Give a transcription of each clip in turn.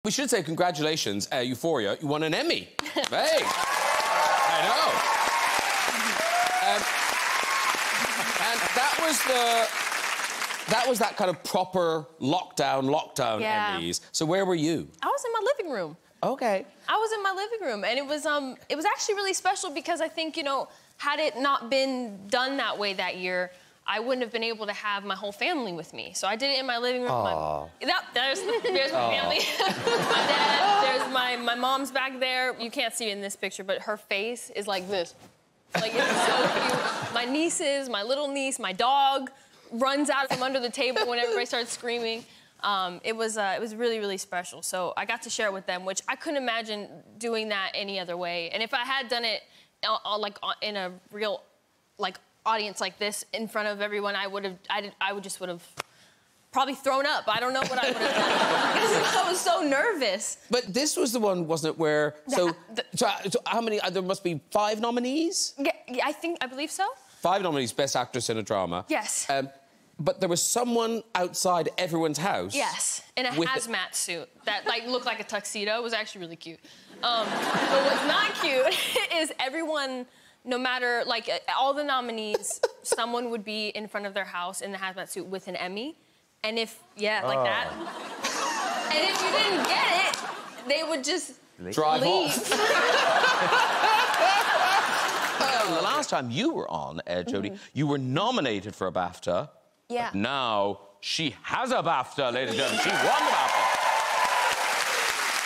We should say congratulations, Euphoria. You won an Emmy. Hey, I know. And that was that kind of proper lockdown Emmys. So where were you? I was in my living room. Okay. I was in my living room, and it was actually really special because I think, you know, had it not been done that way that year, I wouldn't have been able to have my whole family with me. So I did it in my living room. There's my family. My dad, there's my mom's back there. You can't see it in this picture, but her face is like this. Like, it's so cute. My nieces, my little niece, my dog runs out from under the table when everybody starts screaming. It was really, really special. So I got to share it with them, which I couldn't imagine doing that any other way. And if I had done it in a real audience like this in front of everyone, I would just would have probably thrown up. I don't know what I would have done because I was so nervous. But this was the one, wasn't it, where so how many? There must be 5 nominees. Yeah, I believe so. 5 nominees, Best Actress in a Drama. Yes. But there was someone outside everyone's house. Yes, in a hazmat suit that looked like a tuxedo. It was actually really cute. But what's not cute is everyone, no matter, all the nominees, someone would be in front of their house in the hazmat suit with an Emmy. And if, that. And if you didn't get it, they would just drive leave. off. The last time you were on, Jodie, you were nominated for a BAFTA. Yeah. But now she has a BAFTA, ladies and gentlemen. She won the BAFTA.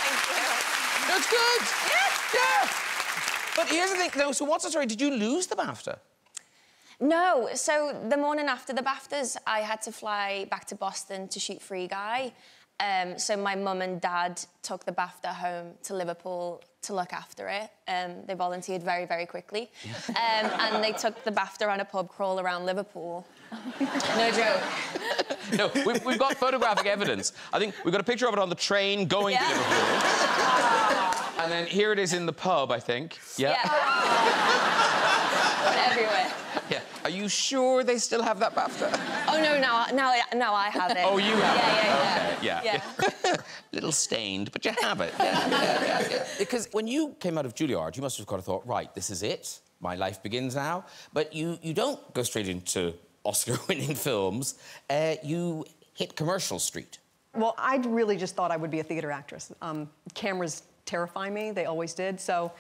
Thank you. That's good. Yeah. But here's the thing. No, so what's the story? Did you lose the BAFTA? No. So the morning after the BAFTAs, I had to fly back to Boston to shoot Free Guy. So my mum and dad took the BAFTA home to Liverpool to look after it. They volunteered very, very quickly. And they took the BAFTA on a pub crawl around Liverpool. No joke. No, we've got photographic evidence. I think we've got a picture of it on the train going to Liverpool. And then here it is in the pub, I think. Yeah. Everywhere. Yeah. Are you sure they still have that BAFTA? Oh, no, now I have it. Oh, you have it? Yeah. Okay, yeah. Little stained, but you have it. Yeah. Because when you came out of Juilliard, you must have kind of thought, right, this is it. My life begins now. But you don't go straight into Oscar-winning films. You hit Commercial Street. Well, I really just thought I would be a theatre actress. Cameras terrify me. They always did. So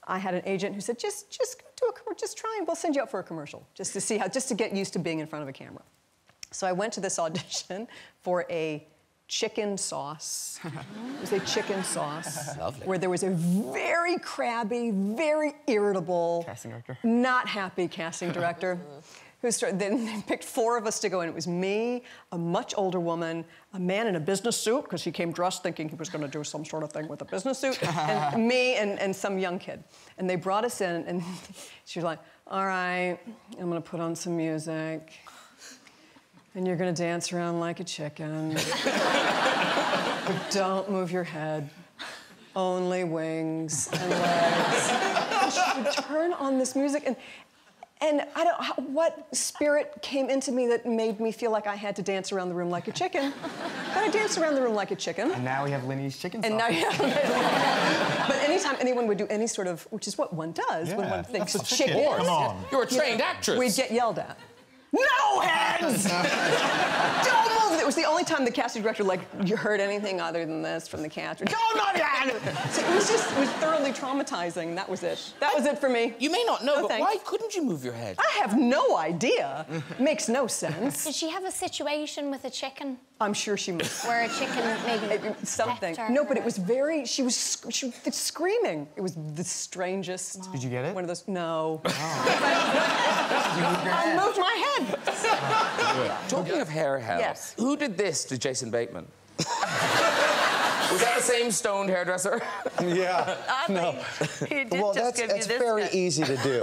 I had an agent who said, just do a commercial, just try and we'll send you out for a commercial, just to get used to being in front of a camera. So I went to this audition for a chicken sauce. It was a chicken sauce. Lovely. Where there was a very crabby, very irritable, casting director, not happy casting director. Then they picked 4 of us to go in. It was me, a much older woman, a man in a business suit, because he came dressed thinking he was going to do some sort of thing with a business suit, and me and some young kid. And they brought us in, and she was like, all right, I'm going to put on some music, and you're going to dance around like a chicken. But don't move your head. Only wings and legs. And she would turn on this music, and I don't know what spirit came into me that made me feel like I had to dance around the room like a chicken. But I danced around the room like a chicken. And now we have Linny's chicken sauce. And now you have But anytime anyone would do any sort of, which is what one does when one thinks chicken. Come on. You're a trained actress. We'd get yelled at. No hands! Don't move! It was the only time the casting director, you heard anything other than this from the cast. Don't move your hand! So it was thoroughly traumatizing. That was it. That was it for me. You may not know, but thanks. why couldn't you move your head? I have no idea. Makes no sense. Did she have a situation with a chicken? I'm sure she must. Where a chicken maybe something. No, but it was very. She was screaming. It was the strangest. Did you get it? One of those. No. Oh. I moved my head. Talking of hair hell, yes. Who did this to Jason Bateman? Was that the same stoned hairdresser? Yeah. No. Well, that's very easy to do.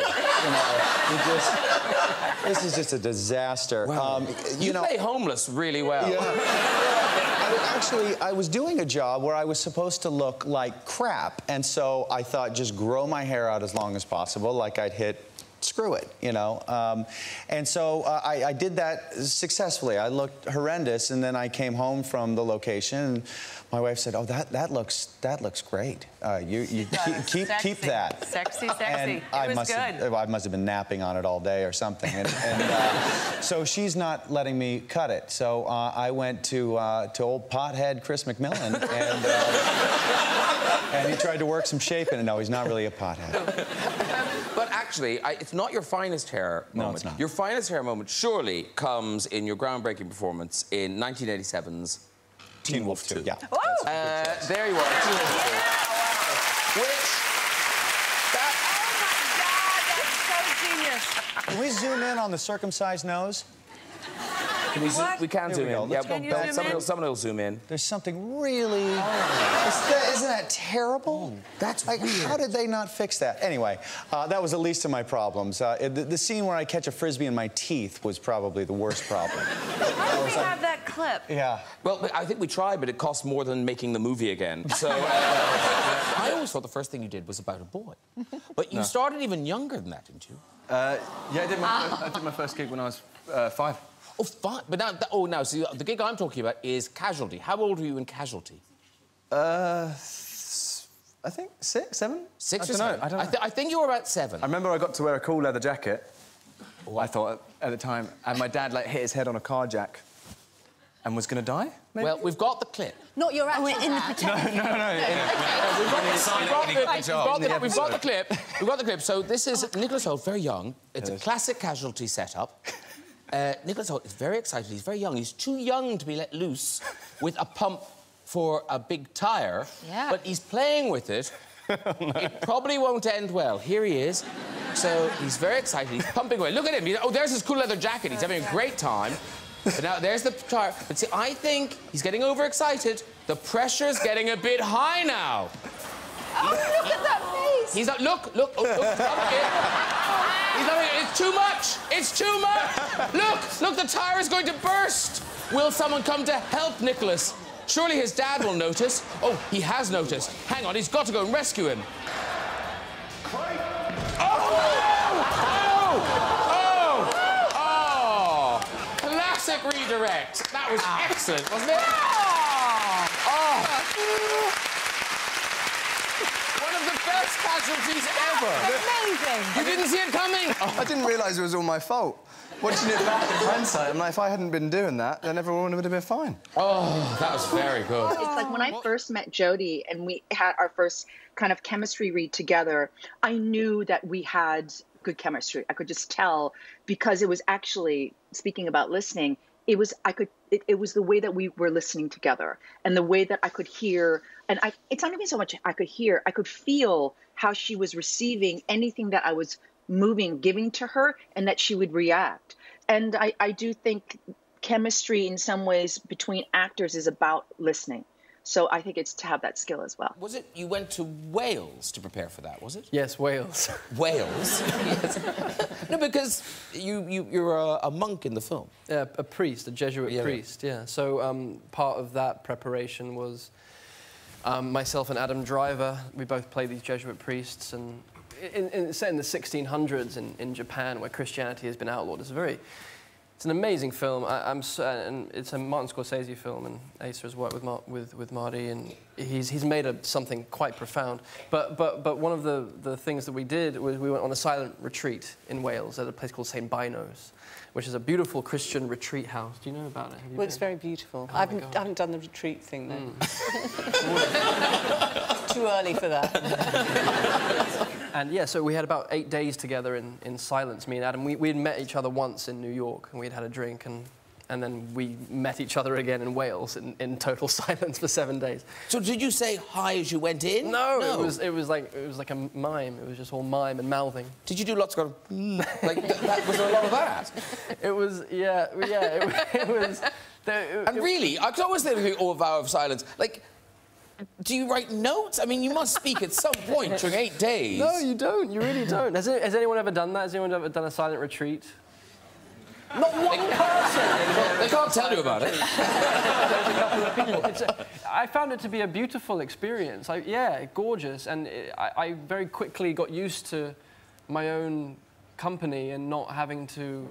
This is just a disaster. Wow. You play homeless really well. Yeah. I was doing a job where I was supposed to look like crap, and so I thought just grow my hair out as long as possible, like I'd hit screw it, you know. And so I did that successfully. I looked horrendous, and then I came home from the location, and my wife said, "Oh, that looks great. You keep that." Sexy. And It was good. I must have been napping on it all day or something. And so she's not letting me cut it. So I went to old pothead Chris McMillan, and he tried to work some shape in it. No, he's not really a pothead. But actually, it's not your finest hair moment. No, it's not. Your finest hair moment surely comes in your groundbreaking performance in 1987's Teen Wolf 2. Yeah. There you are. Teen Wolf 2. Which... Can we zoom in on the circumcised nose? Can we zoom? We can zoom in. Let's go back. Someone will zoom in. There's something really... Isn't that terrible? That's like, weird. How did they not fix that? Anyway, that was the least of my problems. The scene where I catch a Frisbee in my teeth was probably the worst problem. Why do we have that clip? Yeah. Well, I think we tried, but it cost more than making the movie again. So I always thought the first thing you did was about a boy. But you started even younger than that, didn't you? Yeah, I did my first gig when I was 5. Oh, 5. But now, so the gig I'm talking about is Casualty. How old were you in Casualty? I think 6, 7? 6 or 7? I don't know. I think you were about 7. I remember I got to wear a cool leather jacket. I thought at the time, and my dad like hit his head on a car jack, and was going to die. Maybe? Well, we've got the clip. Not your actual in the pretend. No. We've got the clip. We've got the clip. So this is Nicholas Hoult, very young. It's a classic Casualty setup. Nicholas Hoult is very excited. He's very young. He's too young to be let loose with a pump for a big tyre. Yeah. But he's playing with it. It probably won't end well. Here he is. So he's very excited. He's pumping away. Look at him. Oh, there's his cool leather jacket. He's having a great time. But now there's the tyre. But see, I think he's getting overexcited. The pressure's getting a bit high now. Oh, look at that face! He's like, look. Oh, he's like, it's too much. It's too much. Look, the tyre is going to burst. Will someone come to help Nicholas? Surely his dad will notice. Oh, he has noticed. Hang on, he's got to go and rescue him. Classic redirect. That was excellent, wasn't it? One of the best Casualties ever. Amazing. You didn't see it coming? I didn't realise it was all my fault. Watching it back in hindsight, I'm like, if I hadn't been doing that, then everyone would have been fine. Oh, that was very good. It's like when I first met Jodie and we had our first kind of chemistry read together, I knew that we had good chemistry. I could just tell because it was actually, speaking about listening, it was the way that we were listening together and the way that I could hear, and it's not even so much I could hear, I could feel how she was receiving anything that I was giving to her, and that she would react. And I do think chemistry in some ways between actors is about listening. So I think it's to have that skill as well. Was it you went to Wales to prepare for that, was it? Yes, Wales. Wales? Yes. No, because you're a monk in the film. Yeah, a priest, a Jesuit priest, yeah. So part of that preparation was myself and Adam Driver. We both played these Jesuit priests, and set in the 1600s in Japan, where Christianity has been outlawed. It's an amazing film. And it's a Martin Scorsese film, and Asa has worked with Marty, and he's made something quite profound. But one of the things that we did was we went on a silent retreat in Wales at a place called St. Byno's, which is a beautiful Christian retreat house. Do you know about it? Well, it's very beautiful. I haven't done the retreat thing, though. Too early for that. And yeah, so we had about 8 days together in silence, me and Adam. We had met each other once in New York, and we had had a drink, and then we met each other again in Wales in total silence for 7 days. So did you say hi as you went in? No. It was like a mime. It was just all mime and mouthing. Did you do lots of like that? Was there a lot of that? It was it was. And really, I could always think of vow of silence. Like, do you write notes? I mean, you must speak at some point during 8 days. No, you don't. You really don't. Has anyone ever done that? Has anyone ever done a silent retreat? Not one person! They can't tell you about it. There's a couple of people. I found it to be a beautiful experience. Gorgeous. And I very quickly got used to my own company and not having to,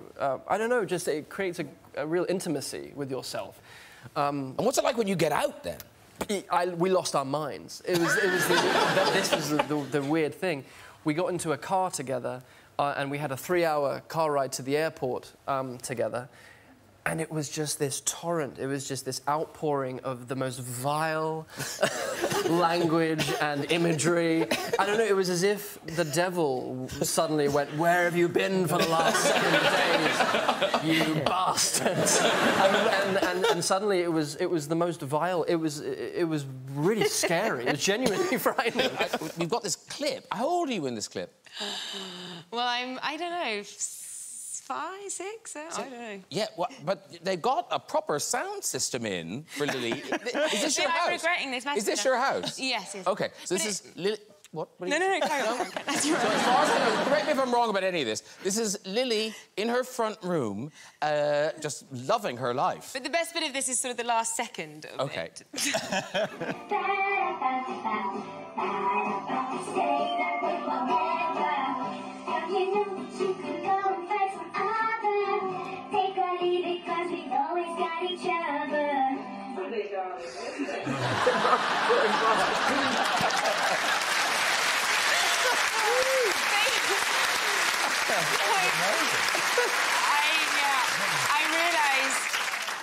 I don't know, just it creates a real intimacy with yourself. And what's it like when you get out then? We lost our minds. This was the weird thing. We got into a car together and we had a 3-hour car ride to the airport together. And it was just this torrent. It was just this outpouring of the most vile language and imagery. I don't know, it was as if the devil suddenly went, "Where have you been for the last 7 days, you bastards?" and suddenly it was the most vile. It was really scary. It was genuinely frightening. We've got this clip. How old are you in this clip? Well, I don't know, 5, 6, I don't know. Yeah, well, but they've got a proper sound system in for Lily. Is this your house? I'm regretting this. Is this your house? Yes, yes. OK, so this is Lily... What? No, carry on. That's So as far as I know, correct me if I'm wrong about any of this, this is Lily in her front room, just loving her life. But the best bit of this is sort of the last second of it. I realised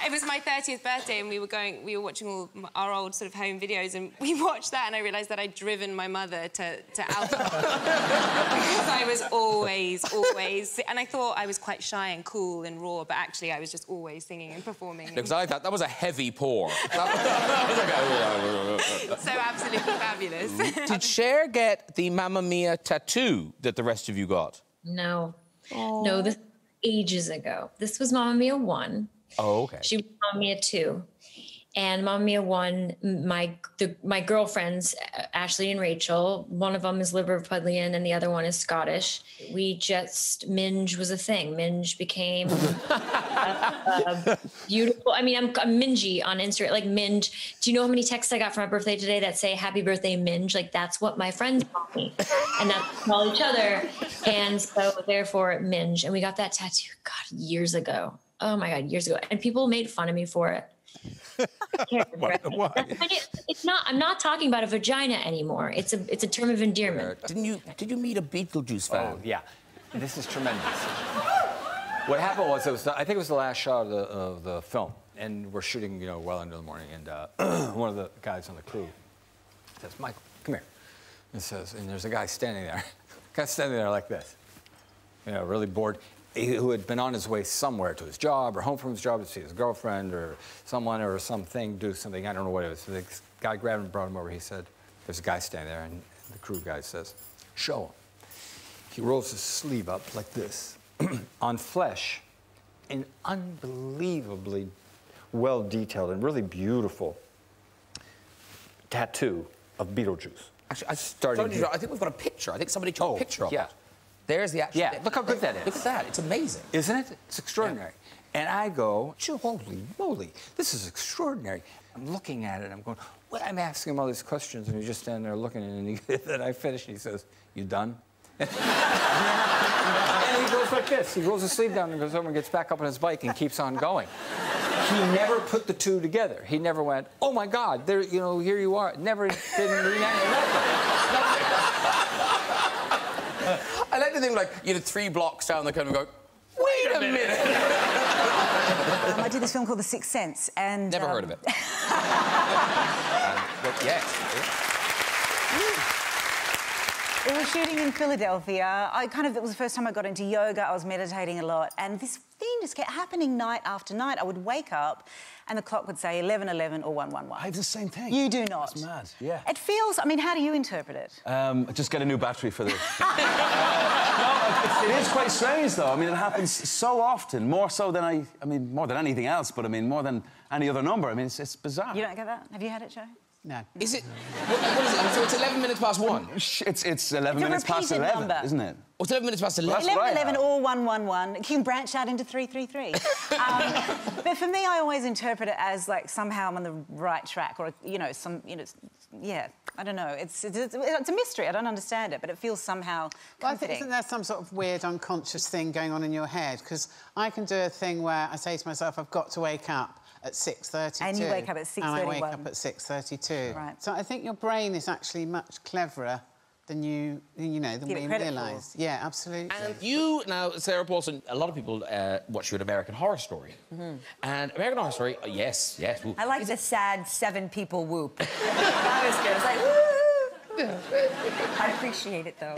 it was my 30th birthday and we were watching all our old sort of home videos and we watched that and I realised that I'd driven my mother to alcohol because I was always, and I thought I was quite shy and cool and raw, but actually I was just always singing and performing. Because I thought that was a heavy pour. So absolutely fabulous. Did Cher get the Mamma Mia tattoo that the rest of you got? No. Oh. No, this ages ago. This was Mamma Mia 1. Oh, OK. She was Mamma Mia 2. And Mamma Mia 1, my girlfriends, Ashley and Rachel, one of them is Liverpudlian and the other one is Scottish. Minge was a thing. Minge became beautiful. I mean, I'm Mingy on Instagram, like Minge. Do you know how many texts I got for my birthday today that say, "Happy birthday, Minge"? Like, that's what my friends call me. And that's what we call each other. And so, therefore, Minge. And we got that tattoo, God, years ago. Oh, my God, years ago. And people made fun of me for it. Why? It's not. I'm not talking about a vagina anymore. It's a term of endearment. Did you meet a Beetlejuice fan? Oh, yeah. This is tremendous. What happened was, I think it was the last shot of the film, and we're shooting, well into the morning, and one of the guys on the crew says, "Michael, come here." And there's a guy standing there, like this, really bored, who had been on his way somewhere to his job or home from his job to see his girlfriend or someone or something, do something, I don't know what it was. So the guy grabbed him and brought him over. He said, there's a guy standing there, and the crew guy says, "Show him." He rolls his sleeve up like this, on flesh, an unbelievably well-detailed and really beautiful tattoo of Beetlejuice. Actually, I think we've got a picture. I think somebody took a picture of it. There's the actual... Yeah, look how good that is. Look at that. It's amazing. Isn't it? It's extraordinary. Yeah. And I go, holy moly, this is extraordinary. I'm looking at it, I'm going, what? I'm asking him all these questions, and he's just standing there looking, and then I finish, and he says, "You done?" And he goes like this. He rolls his sleeve down and goes over and gets back up on his bike and keeps on going. He never put the two together. He never went, "Oh, my God, there, here you are." Never didn't reenact I like to think, like, 3 blocks down the corner and go, "Wait a minute." I did this film called The Sixth Sense, and... Never heard of it. But yes. We were shooting in Philadelphia. It was the first time I got into yoga. I was meditating a lot, and this thing just kept happening night after night. I would wake up, and the clock would say 11:11 or 1:11. I have the same thing. You do not. That's mad. Yeah. It feels. I mean, how do you interpret it? Just get a new battery for this. It is quite strange, though. I mean, it happens so often, more so than more than anything else. But I mean, more than any other number. I mean, it's bizarre. You don't get that? Have you had it, Joe? No. Is it? What is it? So it's 11 minutes past 1? It's 11 minutes past 11, number. isn't it? Oh, it's 11 minutes past 11? Well, 11, 11 or 111. You can branch out into 333. But for me, I always interpret it as, like, somehow I'm on the right track or, you know, yeah, I don't know. It's a mystery. I don't understand it, but it feels somehow comforting. Isn't there some sort of weird unconscious thing going on in your head? Because I can do a thing where I say to myself, I've got to wake up at 6:32. And you wake up at 6:31. And I wake up at 6:32. Right. So I think your brain is actually much cleverer than than we realise. Yeah, absolutely. And you, now, Sarah Paulson, a lot of people watch you at American Horror Story. And American Horror Story, yes. Ooh. I like the sad 7 people whoop. That was good. It's like, woo! I appreciate it, though.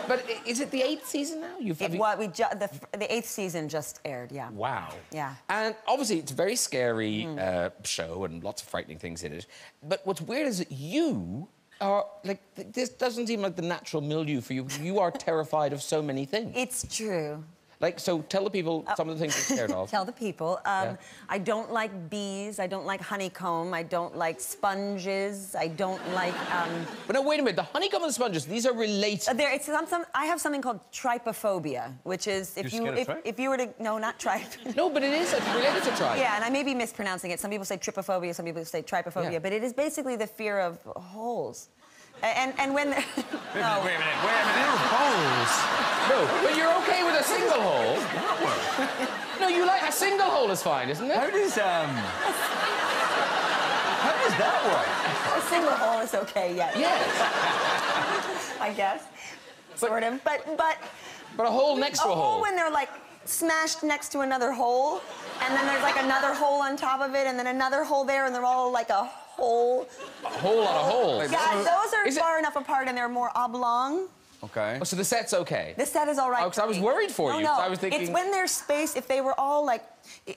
But is it the 8th season now? The 8th season just aired, yeah. Wow. Yeah. And obviously it's a very scary show and lots of frightening things in it. But what's weird is that you are, like, this doesn't seem like the natural milieu for you. You are terrified of so many things. It's true. Like, so tell the people some of the things you're scared of. Tell the people. I don't like bees. I don't like honeycomb. I don't like sponges. I don't like... But no, wait a minute. The honeycomb and the sponges, these are related. I have something called trypophobia, which is if you were to... No, not tripe. No, but it is related to tripe. Yeah, and I may be mispronouncing it. Some people say trypophobia, some people say trypophobia, Yeah. but it is basically the fear of holes. And when... Wait a minute. Holes? No, but you're okay with a single hole? No, you like... A single hole is fine, isn't it? How does that work? A single hole is okay, yes. Yes. I guess. Sort of. But a hole next to a hole. when they're, like, smashed next to another hole, and then there's, like, another hole on top of it, and then another hole there, and they're all, like, a hole. A whole lot of holes. Yeah, those are far enough apart, and they're more oblong. Okay. Oh, so the set's okay? The set is all right. Oh, because I was worried for you. No, I was thinking... It's when there's space, if they were all, like...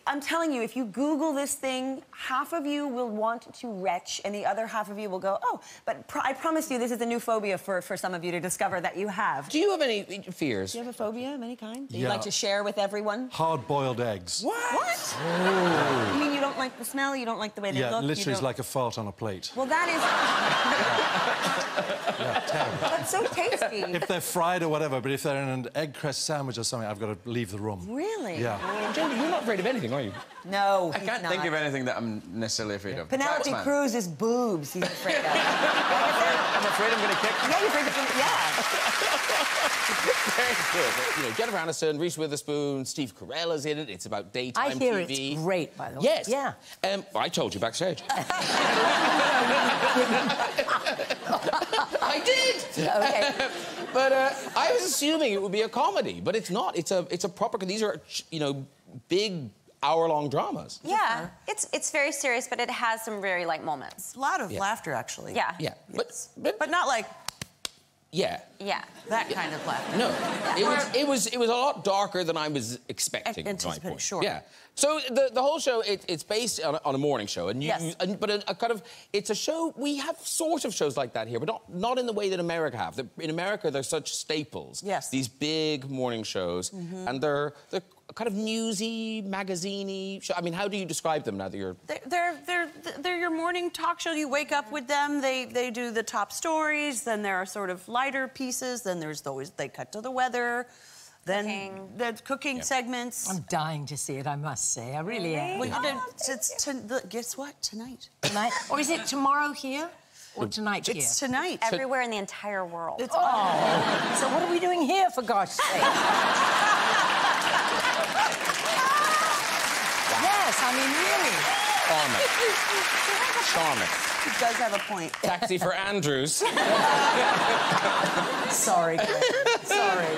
I'm telling you, if you Google this thing, half of you will want to retch, and the other half of you will go, oh, but I promise you this is a new phobia for some of you to discover that you have. Do you have any fears? Do you have a phobia of any kind that Yeah. you'd like to share with everyone? Hard-boiled eggs. What? Oh. You mean you don't like the smell? You don't like the way they look? Yeah, literally it's like a fart on a plate. Well, that is... Yeah, terrible. That's so tasty. If they're fried or whatever, but if they're in an egg crust sandwich or something, I've got to leave the room. Really? Yeah. Jodie, you're not afraid of anything, are you? No, I can't think of anything that I'm necessarily afraid of. Penelope Cruz's boobs he's afraid of. I'm afraid I'm going to kick them. Yeah, you're afraid of... Yeah. Very good. You know, Jennifer Aniston, Reese Witherspoon, Steve Carell's in it. It's about daytime I hear TV. it's great, by the way. Yes. Yeah. I told you backstage. I did. Okay. But I was assuming it would be a comedy, but it's not. It's a proper... These are, you know, big hour-long dramas. Yeah, it's very serious, but it has some very light moments. A lot of laughter, actually. Yeah. Yeah, but not like... Yeah. Yeah. That kind of laughter. No, it was a lot darker than I was expecting. Anticipating, sure. Yeah. So the whole show it's based on a morning show, and but a kind of it's a show we have sort of shows like that here, but not in the way that America have. In America, they're such staples. Yes. These big morning shows, and they're kind of newsy, magazine-y. I mean, how do you describe them now that you're... They're your morning talk show. You wake up with them. They do the top stories. Then there are sort of lighter pieces. Then there's always... They cut to the weather. Then the cooking segments. I'm dying to see it, I must say. I really am. Well, guess what? Tonight. Tonight? Or is it tomorrow here? Or tonight here? It's tonight. Everywhere in the entire world. So what are we doing here, for gosh sake? Yes, I mean, really. Charming. He does have a point. Taxi for Andrews. Sorry, Greg. Sorry.